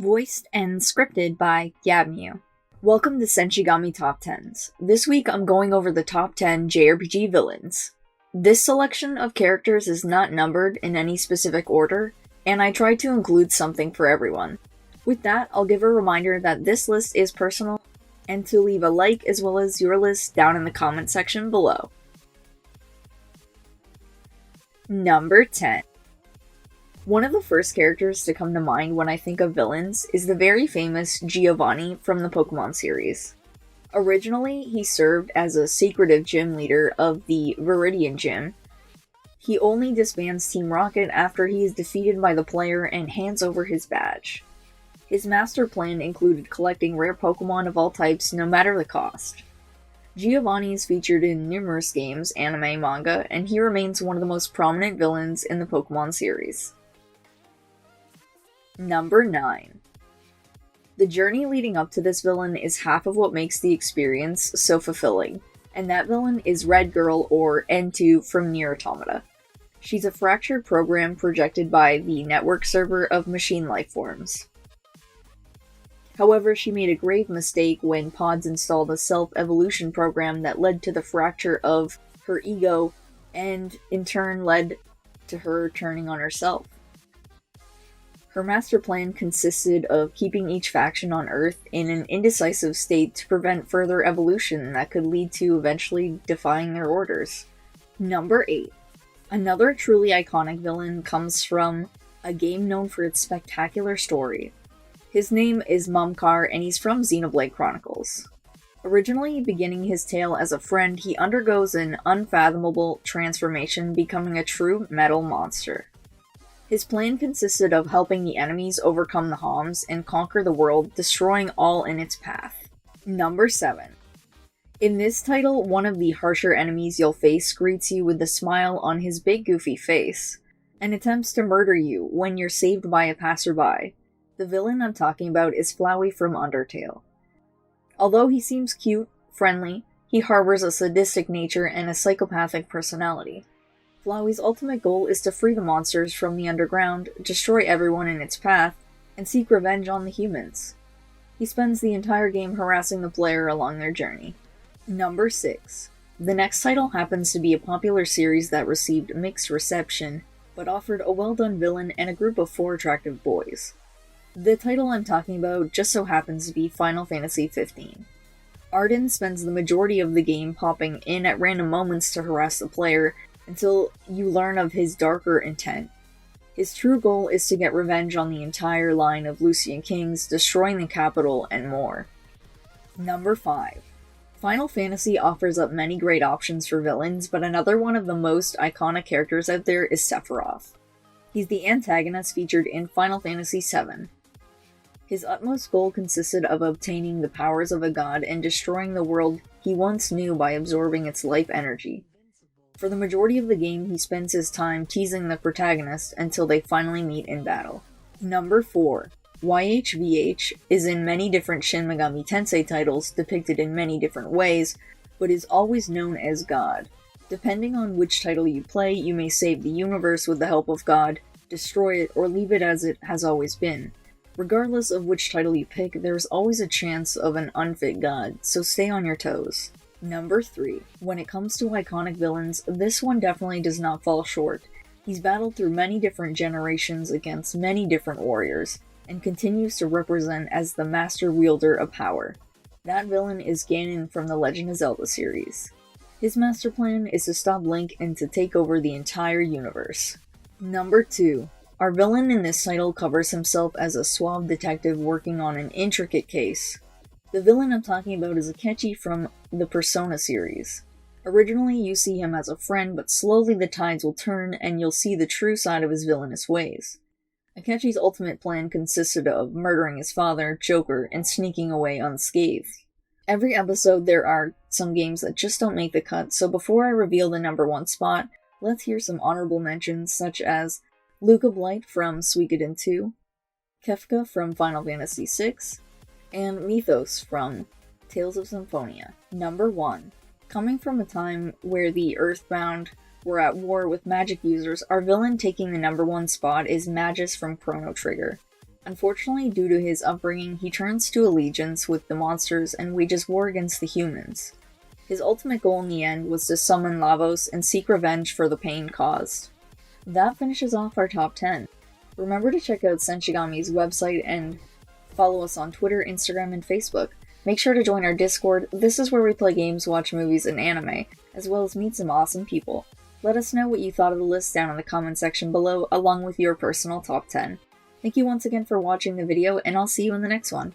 Voiced and scripted by gabbmew. Welcome to Senchigami Top 10s. This week I'm going over the top 10 JRPG villains. This selection of characters is not numbered in any specific order, and I tried to include something for everyone. With that, I'll give a reminder that this list is personal, and to leave a like as well as your list down in the comment section below. Number 10. One of the first characters to come to mind when I think of villains is the very famous Giovanni from the Pokemon series. Originally, he served as a secretive gym leader of the Viridian Gym. He only disbands Team Rocket after he is defeated by the player and hands over his badge. His master plan included collecting rare Pokemon of all types no matter the cost. Giovanni is featured in numerous games, anime, manga, and he remains one of the most prominent villains in the Pokemon series. Number 9. The journey leading up to this villain is half of what makes the experience so fulfilling, and that villain is Red Girl, or N2 from Nier Automata. She's a fractured program projected by the network server of machine life forms. However, she made a grave mistake when Pods installed a self-evolution program that led to the fracture of her ego, and in turn led to her turning on herself. Her master plan consisted of keeping each faction on Earth in an indecisive state to prevent further evolution that could lead to eventually defying their orders. Number 8. Another truly iconic villain comes from a game known for its spectacular story. His name is Mumkar, and he's from Xenoblade Chronicles. Originally beginning his tale as a friend, he undergoes an unfathomable transformation, becoming a true metal monster. His plan consisted of helping the enemies overcome the Homs and conquer the world, destroying all in its path. Number 7. In this title, one of the harsher enemies you'll face greets you with a smile on his big goofy face, and attempts to murder you when you're saved by a passerby. The villain I'm talking about is Flowey from Undertale. Although he seems cute, friendly, he harbors a sadistic nature and a psychopathic personality. Flowey's ultimate goal is to free the monsters from the underground, destroy everyone in its path, and seek revenge on the humans. He spends the entire game harassing the player along their journey. Number 6. The next title happens to be a popular series that received mixed reception, but offered a well-done villain and a group of 4 attractive boys. The title I'm talking about just so happens to be Final Fantasy XV. Arden spends the majority of the game popping in at random moments to harass the player, until you learn of his darker intent. His true goal is to get revenge on the entire line of Lucian kings, destroying the capital, and more. Number 5. Final Fantasy offers up many great options for villains, but another one of the most iconic characters out there is Sephiroth. He's the antagonist featured in Final Fantasy VII. His utmost goal consisted of obtaining the powers of a god and destroying the world he once knew by absorbing its life energy. For the majority of the game, he spends his time teasing the protagonist until they finally meet in battle. Number 4. Yhvh is in many different Shin Megami Tensei titles, depicted in many different ways, but is always known as God. Depending on which title you play, you may save the universe with the help of God, destroy it, or leave it as it has always been. Regardless of which title you pick, there is always a chance of an unfit god, so stay on your toes. Number 3. When it comes to iconic villains, this one definitely does not fall short. He's battled through many different generations against many different warriors, and continues to represent as the master wielder of power. That villain is Ganon from the Legend of Zelda series. His master plan is to stop Link and to take over the entire universe. Number 2. Our villain in this title covers himself as a suave detective working on an intricate case. The villain I'm talking about is Akechi from the Persona series. Originally, you see him as a friend, but slowly the tides will turn and you'll see the true side of his villainous ways. Akechi's ultimate plan consisted of murdering his father, Joker, and sneaking away unscathed. Every episode there are some games that just don't make the cut, so before I reveal the number 1 spot, let's hear some honorable mentions such as Luca Blight from Suikoden 2, Kefka from Final Fantasy VI, and Mythos from Tales of Symphonia. Number 1. Coming from a time where the Earthbound were at war with magic users, our villain taking the number 1 spot is Magus from Chrono Trigger. Unfortunately, due to his upbringing, he turns to allegiance with the monsters and wages war against the humans. His ultimate goal in the end was to summon Lavos and seek revenge for the pain caused. That finishes off our top 10. Remember to check out Senchigami's website and follow us on Twitter, Instagram, and Facebook. Make sure to join our Discord. This is where we play games, watch movies, and anime, as well as meet some awesome people. Let us know what you thought of the list down in the comment section below, along with your personal top 10. Thank you once again for watching the video, and I'll see you in the next one.